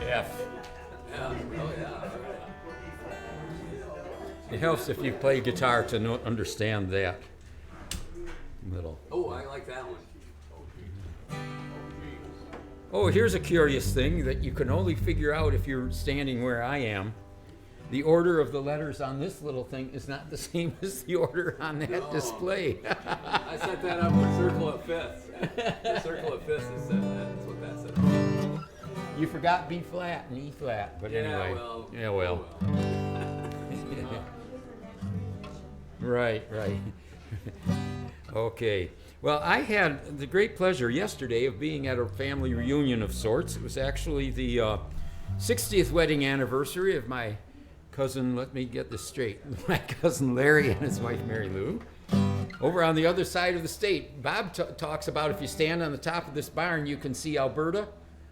F. Yeah. Oh yeah. It helps if you play guitar to understand that little. Oh, I like that one. Oh, here's a curious thing that you can only figure out if you're standing where I am. The order of the letters on this little thing is not the same as the order on that display. I set that up with circle of fifths. The circle of fifths is set. That's what that said. You forgot B flat and E flat, but anyway. Yeah, well. Right. Okay. Well, I had the great pleasure yesterday of being at a family reunion of sorts. It was actually the 60th wedding anniversary of my cousin, let me get this straight, my cousin Larry and his wife Mary Lou. Over on the other side of the state, Bob talks about if you stand on the top of this barn, you can see Alberta.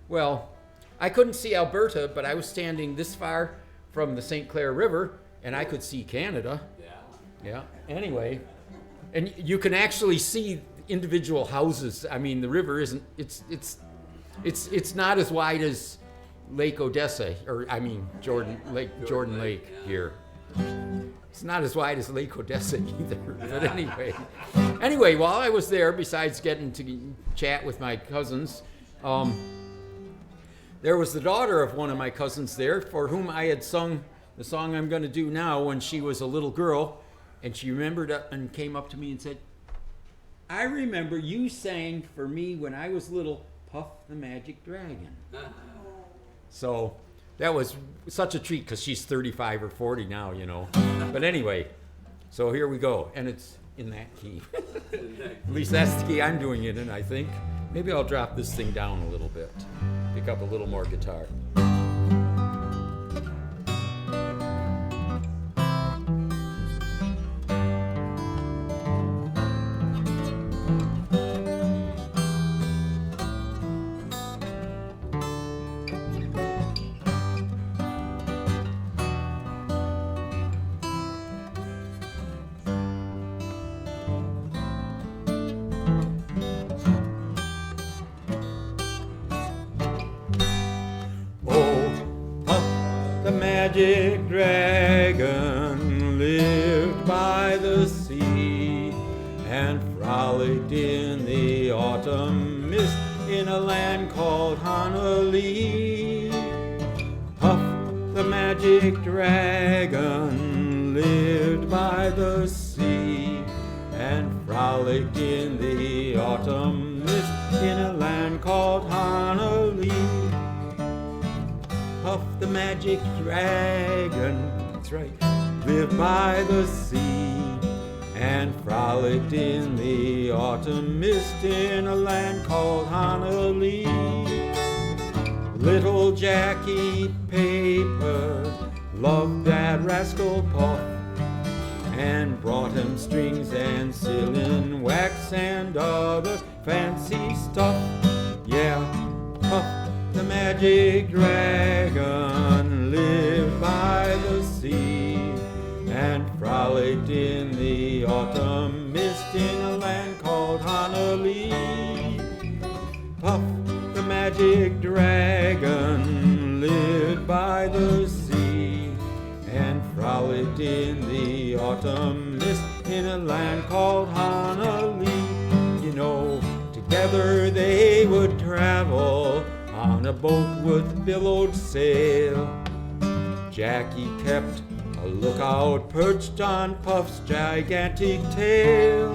Well, I couldn't see Alberta, but I was standing this far from the St. Clair River, and I could see Canada. Yeah. Anyway, and you can actually see individual houses. I mean, the river isn't. It's not as wide as Lake Odessa, Jordan Lake here. It's not as wide as Lake Odessa either. But anyway, while I was there, besides getting to chat with my cousins, there was the daughter of one of my cousins there, for whom I had sung the song I'm going to do now when she was a little girl. And she remembered and came up to me and said, I remember you sang for me when I was little, Puff the Magic Dragon. So that was such a treat because she's 35 or 40 now, you know. But anyway, so here we go. And it's in that key. At least that's the key I'm doing it in, I think. Maybe I'll drop this thing down a little bit, pick up a little more guitar. Magic dragon lived by the sea and frolicked in the autumn mist in a land called Honolulu. Puff the magic dragon lived by the sea and frolicked in the autumn mist in a land called Honolulu. Puff the magic dragon, that's right, lived by the sea and frolicked in the autumn mist in a land called Honolulu. Little Jackie Paper loved that rascal Puff and brought him strings and sealing wax and other fancy stuff. Yeah, Puff the magic dragon lived by the sea and frolicked in the autumn mist in a land called Honolulu. Puff the magic dragon lived by the sea and frolicked in the autumn mist in a land called Honolulu. You know, together they would travel on a boat with billowed sail. Jackie kept a lookout perched on Puff's gigantic tail.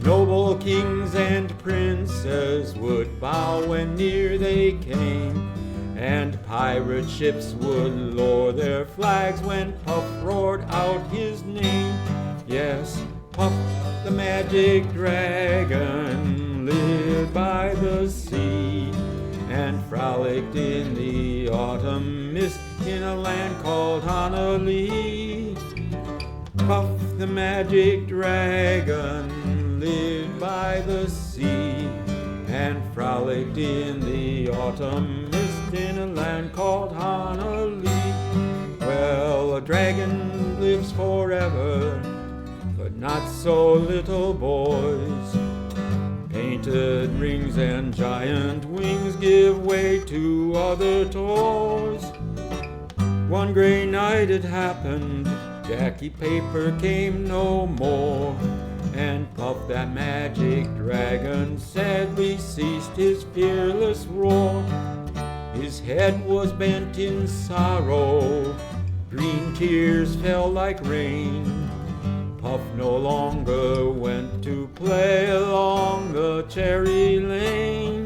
Noble kings and princes would bow when near they came, and pirate ships would lower their flags when Puff roared out his name. Yes, Puff the magic dragon lived by the sea and frolicked in the autumn mist in a land called Honolulu. Puff the magic dragon lived by the sea and frolicked in the autumn mist in a land called Honolulu. Well, a dragon lives forever, but not so little boys. Paint painted rings and giant wings give way to other toys. One gray night it happened, Jackie Paper came no more, and Puff, that magic dragon, sadly ceased his fearless roar. His head was bent in sorrow, green tears fell like rain. Puff no longer went to play along the cherry lane.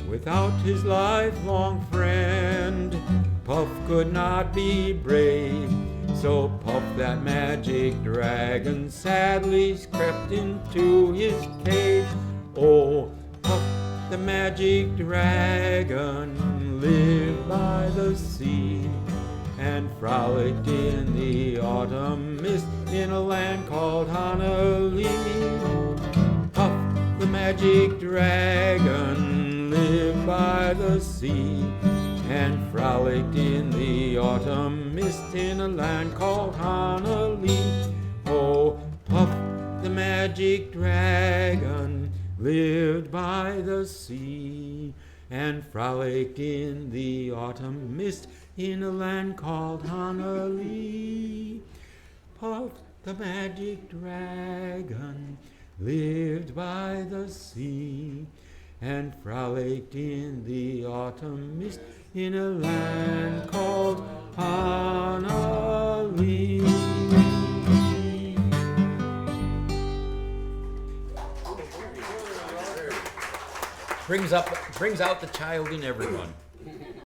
Without his lifelong friend, Puff could not be brave. So Puff, that magic dragon, sadly crept into his cave. Oh, Puff, the magic dragon, lived by the sea and frolicked in the autumn mist in a land called Honolulu. Puff, the magic dragon, lived by the sea and frolicked in the autumn mist in a land called Honolulu. Oh, Puff, the magic dragon, lived by the sea and frolicked in the autumn mist in a land called Honolulu. Puff, the magic dragon, lived by the sea and frolicked in the autumn mist in a land called Honolulu. Brings out the child in everyone.